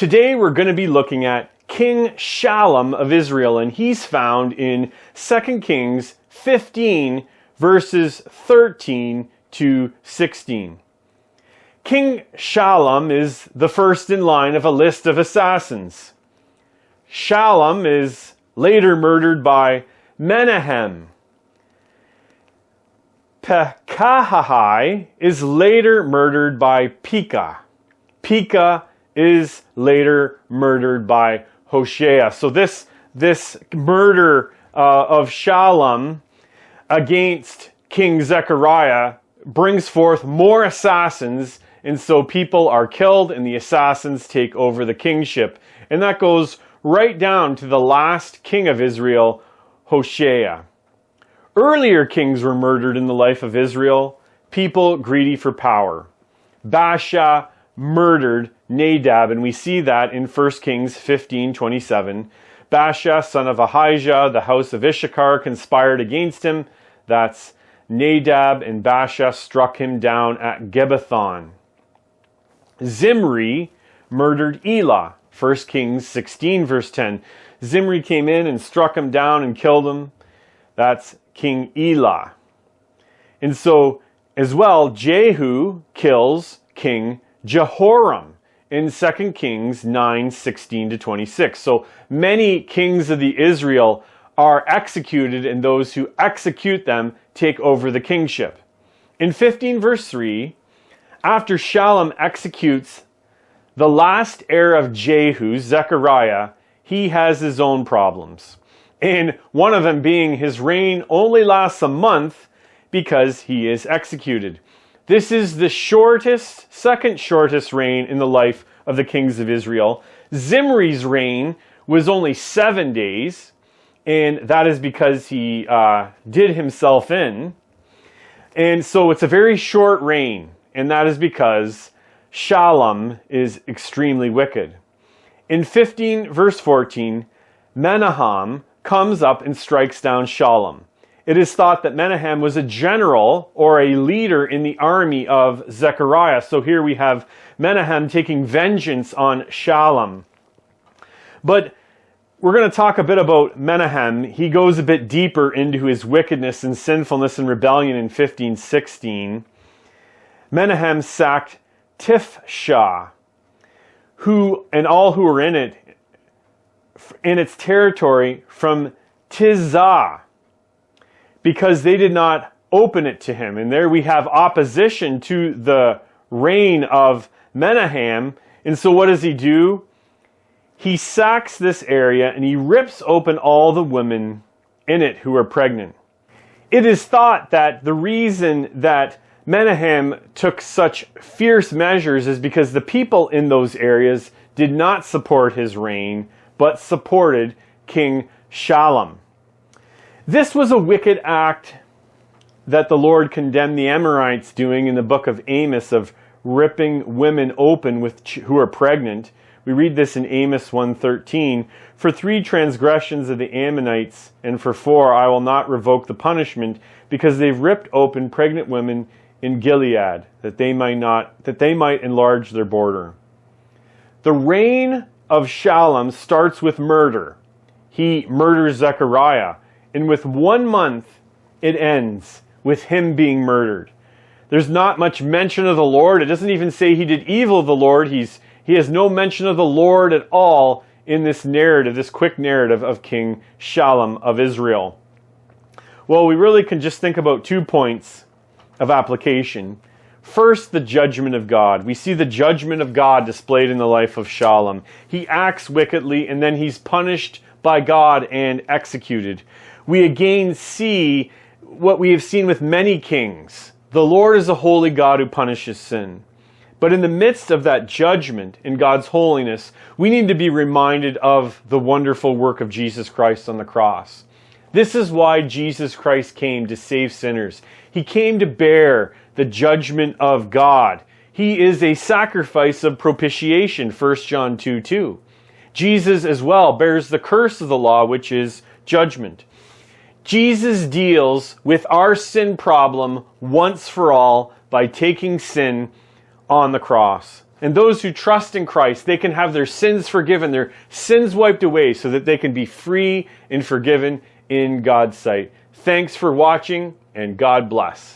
Today we're going to be looking at King Shallum of Israel, and he's found in 2 Kings 15 verses 13 to 16. King Shallum is the first in line of a list of assassins. Shallum is later murdered by Menahem. Pekahai is later murdered by Pekah. Pekah is later murdered by Hoshea. So this murder of Shallum against King Zechariah brings forth more assassins, and so people are killed and the assassins take over the kingship. And that goes right down to the last king of Israel, Hoshea. Earlier kings were murdered in the life of Israel, people greedy for power. Baasha murdered Nadab, and we see that in 1 Kings 15:27. Baasha, son of Ahijah, the house of Issachar, conspired against him. That's Nadab and Baasha struck him down at Gibbethon. Zimri murdered Elah. 1 Kings 16 verse 10. Zimri came in and struck him down and killed him. That's King Elah. And so, as well, Jehu kills King Jehoram in 2 Kings 9:16 to 26. So many kings of the Israel are executed, and those who execute them take over the kingship. In 15 verse 3, after Shallum executes the last heir of Jehu, Zechariah, he has his own problems. And one of them being his reign only lasts a month because he is executed. This is the second shortest reign in the life of the kings of Israel. Zimri's reign was only 7 days, and that is because he did himself in. And so it's a very short reign, and that is because Shallum is extremely wicked. In 15 verse 14, Menahem comes up and strikes down Shallum. It is thought that Menahem was a general or a leader in the army of Zechariah. So here we have Menahem taking vengeance on Shallum. But we're going to talk a bit about Menahem. He goes a bit deeper into his wickedness and sinfulness and rebellion in 15:16. Menahem sacked Tifshah, and all who were in its territory from Tizah, because they did not open it to him. And there we have opposition to the reign of Menahem. And so what does he do? He sacks this area and he rips open all the women in it who are pregnant. It is thought that the reason that Menahem took such fierce measures is because the people in those areas did not support his reign, but supported King Shallum. This was a wicked act that the Lord condemned the Amorites doing in the book of Amos, of ripping women open who are pregnant. We read this in Amos 1:13. For 3 transgressions of the Ammonites, and for 4 I will not revoke the punishment, because they've ripped open pregnant women in Gilead, that they might enlarge their border. The reign of Shallum starts with murder. He murders Zechariah. And with 1 month, it ends with him being murdered. There's not much mention of the Lord. It doesn't even say he did evil of the Lord. He has no mention of the Lord at all in this narrative, this quick narrative of King Shallum of Israel. Well, we really can just think about 2 points of application. First, the judgment of God. We see the judgment of God displayed in the life of Shallum. He acts wickedly, and then he's punished by God and executed. We again see what we have seen with many kings. The Lord is a holy God who punishes sin. But in the midst of that judgment in God's holiness, we need to be reminded of the wonderful work of Jesus Christ on the cross. This is why Jesus Christ came to save sinners. He came to bear the judgment of God. He is a sacrifice of propitiation, 1 John 2:2. Jesus as well bears the curse of the law, which is judgment. Jesus deals with our sin problem once for all by taking sin on the cross. And those who trust in Christ, they can have their sins forgiven, their sins wiped away, so that they can be free and forgiven in God's sight. Thanks for watching, and God bless.